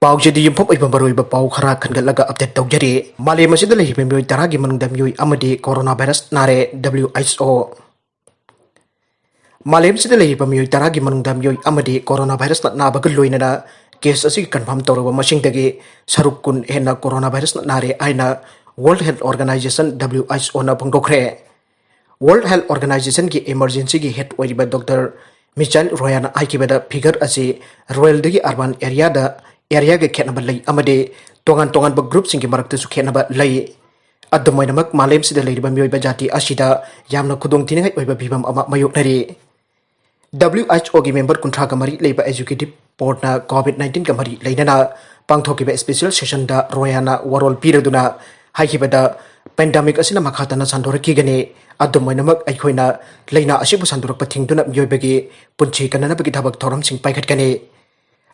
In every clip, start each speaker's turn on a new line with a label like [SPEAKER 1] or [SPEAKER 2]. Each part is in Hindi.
[SPEAKER 1] पाउजेदी युम्फम ओइबा मरोइबा पाउ खरा खनगलगा अपडेट तौजरी मालेम असिदा लेहिबा मियोइ तरागी मनुंगदा मियोइ अमदी कोरोना वायरस नारे WHO मालेम सिदा लेहिबा मियोइ तरागी मनुंगदा मियोइ अमदी कोरोना वायरस नाबाग लोइनना केस असि कन्फर्म तौरबा मसिंगदगी सरुक कुन हेना कोरोना वायरस नारे आइना वर्ल्ड हेल्थ ऑर्गेनाइजेशन WHO ना फोंदोखरे वर्ल्ड हेल्थ ऑर्गेनाइजेशन की इमरजेंसी की हेड ओइबा डॉक्टर मिचाइल रोयाना आइकिबदा फिगर असि रॉयल दगी अर्बन एरिया के खेनब लई अमदे तोगान तोगान ब ग्रुप सिंग के मरक्तसु खेनब लई अदमोइनमक मालेम सिदा लेरिबा मियोइबा जाति असिदा यामना खुदोंग थिनिङै ओइबा बिबम अमा मयोकनरी WHO की मेंबर कुंठा का मरी लेबा एजुकेटिव बोर्ड ना कोविड-19 का मरी लेना पांगथोकिबा स्पेशल सेशन दा रोयाना वरोल पीरदुना हाइकिबदा पेंडेमिक असिना मखातना संदोरकीगने अदमोइनमक अइखोइना लेना असिबु संदोरक पथिंगदुना मियोइबगे पुंछि कननबगी थबक थोरम सिंग पाइखटकने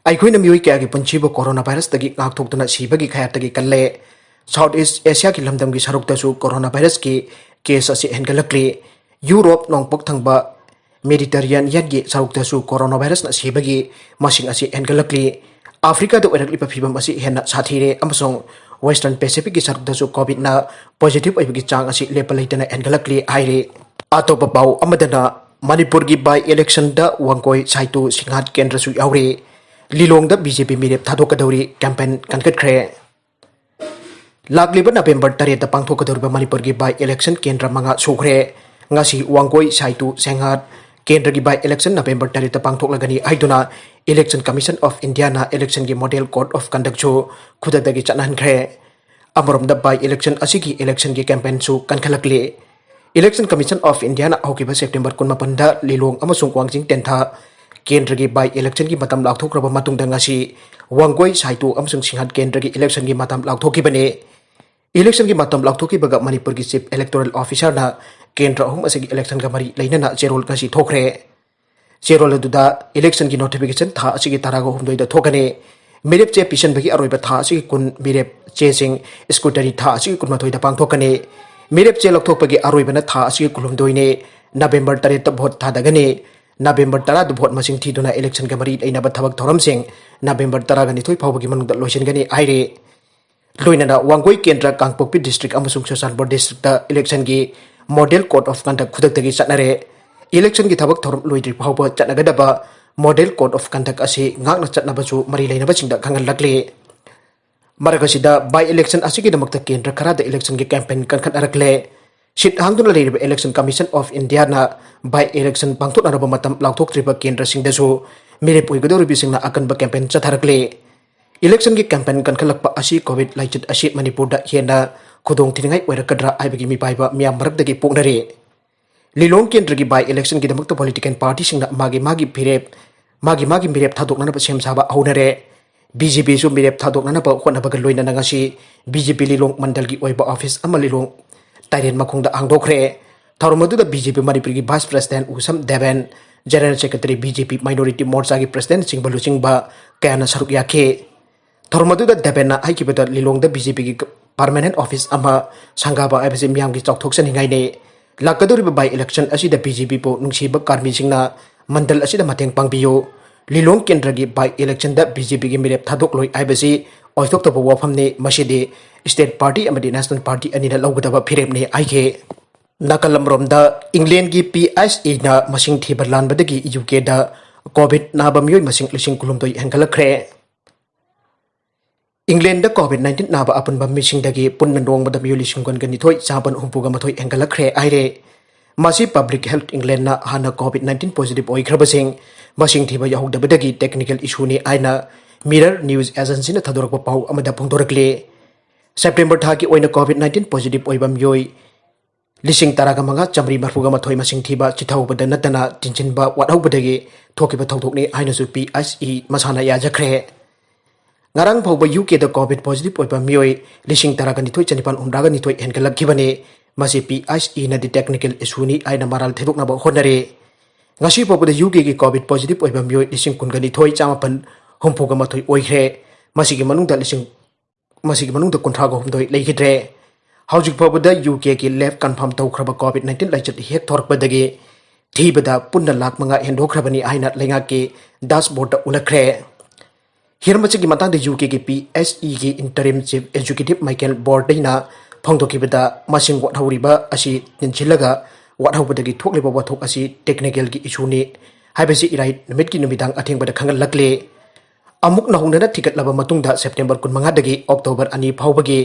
[SPEAKER 1] अइखोइना मियोइ क्यागी पुंछिबु कोरोना वायरस तगी नाकथोकदुना सिबगी खयातगी कल्ले साउथ ईस्ट एशिया की लमदमगी सरुकतसु कोरोना वायरस की केस असि हेंगलक्खरे यूरोप नोंगपोक थंगबा मेडिटेरियन की सरुकतसु कोरोना वायरस ना सिबगी मसिंग असि हेंगलक्खरे अफ्रीका द ओइरक्लिबा फिबम असि हेना साथीरे अमसोंग वेस्टर्न पैसिफिक की सरुकतसु कोविड ना पॉजिटिव ओइबगी चांग असि लेपलैतना हेंगलक्खरे आइरे अतोप पाउ अमदना मणिपुर की बाई इलेक्शन दा वंकोई साइतु सिंघात केंद्रसु यावरे लिलोंग दा बीजेपी मिरेप थादोक्कादौरी कैंपेन कंकटखरे लाक्लिबा नवेंबर 3 पांगथोक्कादौरिबा मणिपुर की बाई इलेक्शन केंद्र मंगा Sukhre ngasi wangkoi saitu senghat केंद्र की बाई इलेक्शन नवेंबर 3 पांगथोक्लगनी हाइदुना इलेक्शन कमीशन ऑफ इंडिया ना इलेक्शन की मॉडल कोड ऑफ कंडक्ट जो खुददगी चनहनखरे अमरमदा बाई इलेक्शन असिगी इलेक्शन की कैंपेन सु कनखलकले इलेक्शन कमीशन ऑफ इंडिया ना होकिबा सेप्टेंबर 19 दा लिलोंग अमसुंग वांगजिंग टेंथा केंद्र की बाई इलेक्शन की मतम लाथोक्रबा मतुंगदा ngasi wangkoi saitu अमसुंग सिंघात केंद्र की इलेक्शन की मतम लाथोकिबने इलेक्शन की मतम लाथोकिबगा मणिपुर की चीफ इलेक्टोरल ऑफिसर ना केंद्र अहुम असगी इलेक्शन का मरी लेना चेरोल का थोखरे चेरोल अदुदा इलेक्शन की नोटिफिकेशन था असगी तरागो हुमदोइदा थोकने मिरेप चे पिशन बगी अरोइबा था असगी कुन मिरेप चे सिंग स्कूटरी था असगी कुन मथोइदा पांगथोकने मिरेप चे लखथोकपगी अरोइबना था असगी कुलुमदोइने नवेंबर 3 भोट थादगने नवेंबर 10 भोट मसिंग थीदुना इलेक्शन का मरी लेना थबक थोरम सिंग नवेंबर 12 फावबगी मनुंगदा लोइसनगनी आइरे लोइनना वांगोई केंद्र कांगपोकपी डिस्ट्रिक्ट अमसुंग सोसानबोर डिस्ट्रिक्ट इलेक्शन की मॉडल कोड ऑफ कंडक्ट खुदक्तगी चनरे इलेक्शन की थबक थोरम लोइद्रि फावब चनगदबा मॉडल कोड ऑफ कंडक्ट असि ngakna चटनबसु मरी लेनबसिंगदा खंगलक्ले मरगसिदा बाई इलेक्शन असिगी दमकता केंद्र खरादा इलेक्शन की कैंपेन कनखनरकले सिट हांगदुना लेरिबा इलेक्शन कमीशन ऑफ इंडिया ना बाई इलेक्शन पांगथोकनरबा मतम लाउथोक्त्रिबा केंद्र सिंगदसु मिरेप ओइगदौरिबिसिंगना अकनबा कैंपेन चथरकले इलेक्शन की कैंपेन कनखलकपा असि कोविड लाइचत असि मणिपुरदा हेना खुदोंग थिनिङै ओइरकद्रा आइबगी मिपाइबा मियाम मरकदगी पोकनरे लिलोंग केंद्र की बाई इलेक्शन की दमकता पॉलिटिकल पार्टी सिंगना मागी मिरेप थादोकननबा सेमसाबा हौनरे बीजेपी सु मिरेप थादोकननबा होनबगा लोइनना ngasi बीजेपी लिलोंग मंडल की ओइबा ऑफिस अमा लिलोंग ताइरेन मखोंगदा हांगदोखरे थौरमदुदा बीजेपी मणिपुर की vice president Usam Deven general secretary BJP minority Morcha की प्रेसिडेंट सिंगबलु सिंगबा कयाना सरुक याखे थौरमदुदा देवेन हाइकिबदा लिलोंग बीजेपी की परमानेंट ऑफिस अमा संगाबा आइबसे मियाम की चौथोक्सनिङैने लाकदोरिबा बाई इलेक्शन असिदा बीजेपी पो नुंसीबा कार्मी सिंगना मंडल असिदा मतेंग पांगबियो लिलोंग केंद्र की बाई इलेक्शन दा बीजेपी की मिरेप थादोकलोइ आइबसे ओइथोक्तबा वाफमने मसिदे स्टेट पार्टी अमदि नेशनल पार्टी अनिना लौगदबा फिरेपने आइखे नाकलमरोमदा इंग्लैंड की PSE ना मसिंग थीबा लानबदगी UK दा कोविड नाबा मियोइ मसिंग लिसिंग कुलुमदोइ हेंगलक्खरे इंग्लैंड कोविड-19 नाबा अपुनबा मिसिंगदगी पुन्न नोंगबदा मियोइ लिसिंग गनिथोइ चाबन हुंपुगा मथोइ हेंगलक्खरे आइरे मासी पब्लिक हेल्थ इंग्लैंड ना हाना कोविड-19 पॉजिटिव ओइखरबसिंग मसिंग थीबा याहुदबदगी टेक्निकल इशूनी आइना मिरर न्यूज एजेंसी ना थदोरकपा पाउ अमदा फोंदोरकले सेप्टेंबर था की ओइना कोविड-19 पॉजिटिव ओइबा मियोइ लिसिंग तरागा मंगा चमरी मरफुगा मथोइ मसिंग थीबा चिथाउबदा नतना तिनचिनबा वाटहौबदगी थोकिबा थौथोकनी आइनासु PSE मसाना याजखरे ngarang phawba UK da covid positive oiba mioi lising taraga nithoi chanipan umraga nithoi hengalakkhibane masi PSE na di technical issue ni aina maral thedokna ba honare ngasi phawba UK ki covid positive oiba mioi lising kunga nithoi chamapan humphuga mathoi oikhre masigi manungda kontraga humdoi leikidre haujik phawba da UK ki left confirm tawkhraba covid-19 laichat hek thorkbadagi thibada punna lakh manga hendokhrabani aina lenga ki dashboard da ulakre हिरमचगी मतंग यूके की PSE की इंटरिम चीफ एग्जीक्यूटिव माइकल बोर्डना फोंदोकीबदा मसिंग वाथौरिबा असी निंचिलगा वाथौबदगी थोकलिबा वाथोक असी टेक्निकल की इशूनी हाइबसी इराई निमित की नुमिदांग अथेंगबदा खंगलकले अमुक नहुंगना थिकटलबा मतुंगदा सेप्टेम्बर 15 दगी अक्टोबर 2 फाउबगी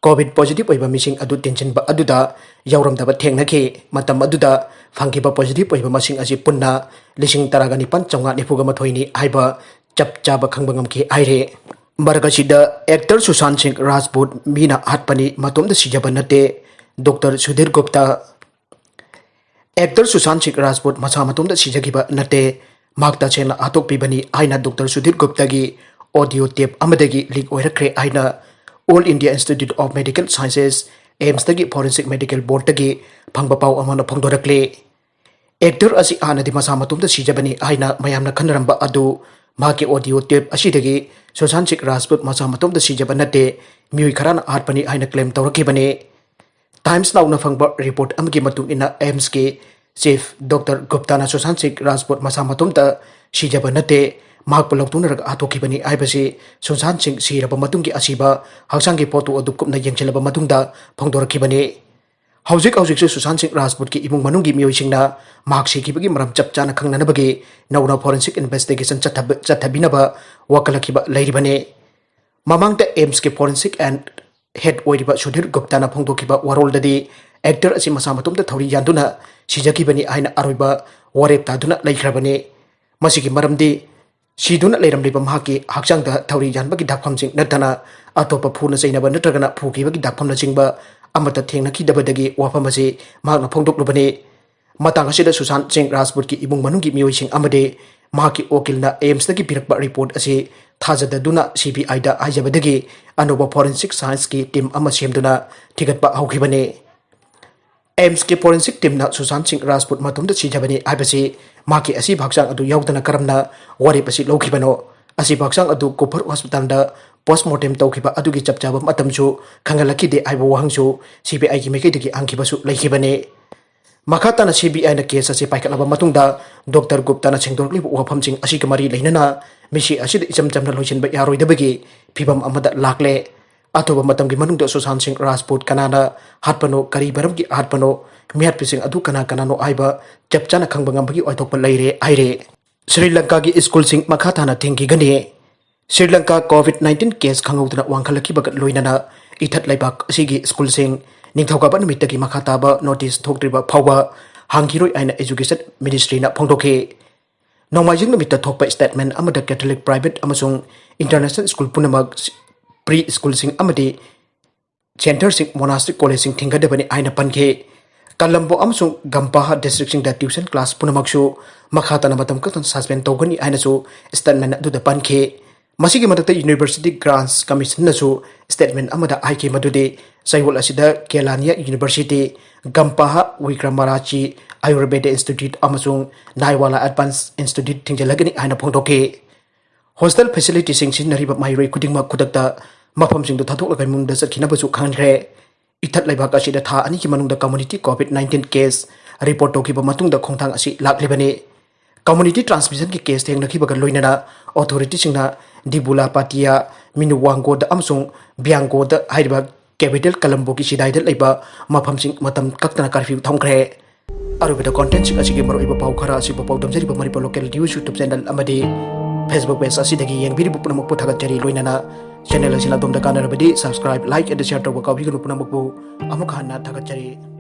[SPEAKER 1] कोविड पॉजिटिव ओइबा मिसिंग अदु टेंशनबा अदुदा यौरमदबा थेंगनखे मतम अदुदा फंगिबा पॉजिटिव ओइबा मसिंग असी पुन्ना लिसिंग तरागनि पन चौंगा निफुगा मथोइनी हाइबा चप चाब खंगबंगमखे आइरे मरगसिदा एक्टर सुशांत सिंह राजपूत मीना हटपनी मतोमद सिजबा नते डॉक्टर सुधीर गुप्ता एक्टर सुशांत सिंह राजपूत मसा मतोमद सिजगिबा नते मागता चेना आतोकपिबनी आइना डॉक्टर सुधीर गुप्ता की ऑडियो टेप अमदगी लीक ओइरकख्रे आइना all India institute of medical sciences AIIMS तगी फोरेंसिक मेडिकल बोर्ड तगी फंगबा पाउ अमना फोंदोरकले एक्टर असी आनदि मसा मतोमद सिजबनी आइना मयामना खनरंबा अदु माके ऑडियो टेप असिदगी सुशांत सिंह राजपूत मसा मतोमद सिजबा नते मियोई खराना आटपनी आइना क्लेम तौरखिबने टाइम्स नाउना फंगबा रिपोर्ट अमगी मतुंग इना एम्स के चीफ डॉक्टर गुप्ता सुशांत सिंह राजपूत मसा मतोमद सिजबा नते माक लौटुनरग आतोखिबनी आइबसी सुशांत सिंह सिरबा मतुंगी असिबा हक्सांगी फोटो अदु कुपना यंगचलबा मतुंगदा फोंदोरखिबने हौजिक हौजिक सुशांत सिंह राजपूत की इमुंग मनुंगी मियोइसिंगना माक सिखिबगी मरम चपचाना खंगननबगी नौना फोरेंसिक इन्वेस्टिगेशन चथबिनबा वकलखिबा लेरिबने ममांगदा एम्स के फोरेंसिक एंड हेड ओइरिबा सुधीर गुप्ताना फोंदोखिबा वरोलददी एक्टर असी मसा मतुमदा थौरी यान्दुना सिजखिबनी आइना अरोइबा वरेप तादुना लेख्रबने मसिगी मरमदी सिदुना लेरमलिबा माकी हक्चांगदा थौरी यानबगी दाखफमसिंग नतना अतोपा फुना चैनबा नत्रगना फुखिबगी दाखफमना चिंगबा अमता थेंगनखिदबदगी वाफम असी माकना फोंदोकलुबने मतंग असिदा सुशांत सिंह राजपूत की इमुंग मनुंगी मियोइसिंग अमदे माकी ओकिलना एम्स तगी पिरकबा रिपोर्ट असी थाजददुना CBI दा आइजबदगी अनोबा फोरेंसिक साइंस की टीम अमा सेमदुना थिगतबा हौखिबने एम्स के फोरेंसिक टीम ना सुशांत सिंह राजपूत मतुमद सिजबने आइबसी माकी असी भागचांग अदु यावदना करमना वरेप असी लौखिबनो असी भागचांग अदु कोफर हॉस्पिटल दा पोस्टमार्टम तौखिबा अदुगी चपचाबा मतमसु खंगलखिदे आइबो वहंसु CBI की मेकेदगी आंखिबसु लैखिबने मखाताना CBI ना केस असी पाइकलबा मतुंगदा डॉक्टर गुप्ता ना सेंगदोरलिबो वफमसिंग असी कमरी लेनना मिसी असिद इचम चमना लोइसिनबा यारोइदबगी फिबम अमदा लाकले अथोबा मतमगी मनुंगदा सुशांत सिंह राजपूत कनाना हाटपनो करीबरम की हाटपनो मियाटपिसिंग अदु कना कनानो आइबा चपचाना खंगबंगमगी ओइथोकपा लैरे आइरे श्रीलंका की स्कूल सिंह मखाताना थिंगिगने श्रीलंका कोविड-19 केस खंगौदना वांखलखिबग लोइनना इथत लैबाक असिगी स्कूल सिंह निंगथौकाबा नुमितगी मखाताबा नोटिस थोक्ट्रिबा फावबा हांगिरोय आइना एजुकेशन मिनिस्ट्री ना फोंदोखे नोमाइजिंग नुमित थोकपा स्टेटमेंट अमदा कैथोलिक प्राइवेट अमसुंग इंटरनेशनल स्कूल पुनमक प्री स्कूल सिंह अमदी सेंटर सिंह मोनास्टिक कॉलेज सिंह थिंगदबने आइना पनखे कलम्बो अमसुंग गंपाहा डिस्ट्रिक्ट सिंह दा ट्यूशन क्लास पुनमकसु मखाताना मतम कतन सस्पेंड तौगनी आइनासु स्टेटमेंट अदुदा पनखे मसिगी मदत यूनिवर्सिटी ग्रांट्स कमीशन नसु स्टेटमेंट अमदा आइके मदुदे सैवल असिदा केलानिया यूनिवर्सिटी गंपाहा विक्रमराची आयुर्वेद इंस्टीट्यूट अमसुंग नाइवाला एडवांस इंस्टीट्यूट थिंगजलगनी आइना फोंदोखे हॉस्टल फैसिलिटी सिंह सिनरिबा माइरोय खुदिंगमा खुदकता मफमसिंग थाथोकलगा मुंगदा चखिनबसु खानख्रे इथत लैबाक असिदा था अनि की मनुंगदा कम्युनिटी कोविड-19 केस रिपोर्ट तौखिबा मतुंगदा खोंथांग असि लाक्लिबने कम्युनिटी ट्रांसमिशन की केस थेंगनखिबगा लोइनना अथॉरिटी सिंगना दिबुला पाटिया मिनुवांगोद अमसुंग बियांगोद हाइबा कैपिटल कलम्बो की सिदाइद लैबा मफमसिंग मतम कक्तना कर्फ्यू थमख्रे अरुबेदा कंटेंट सिंग असिगे मरोइबा पाउ खरा असिबा पाउ दमजरिबा मरिपा लोकल न्यूज यूट्यूब चैनल अमदे फेसबुक पेज असिदगी यंगबिरिबु पुनमक पुथागतरी लोइनना चैनल असिना दोमदा कानरबदी सब्सक्राइब लाइक एंड शेयर तौबा काबिगनु पुनमकबु अमुक हन्ना थागतरी।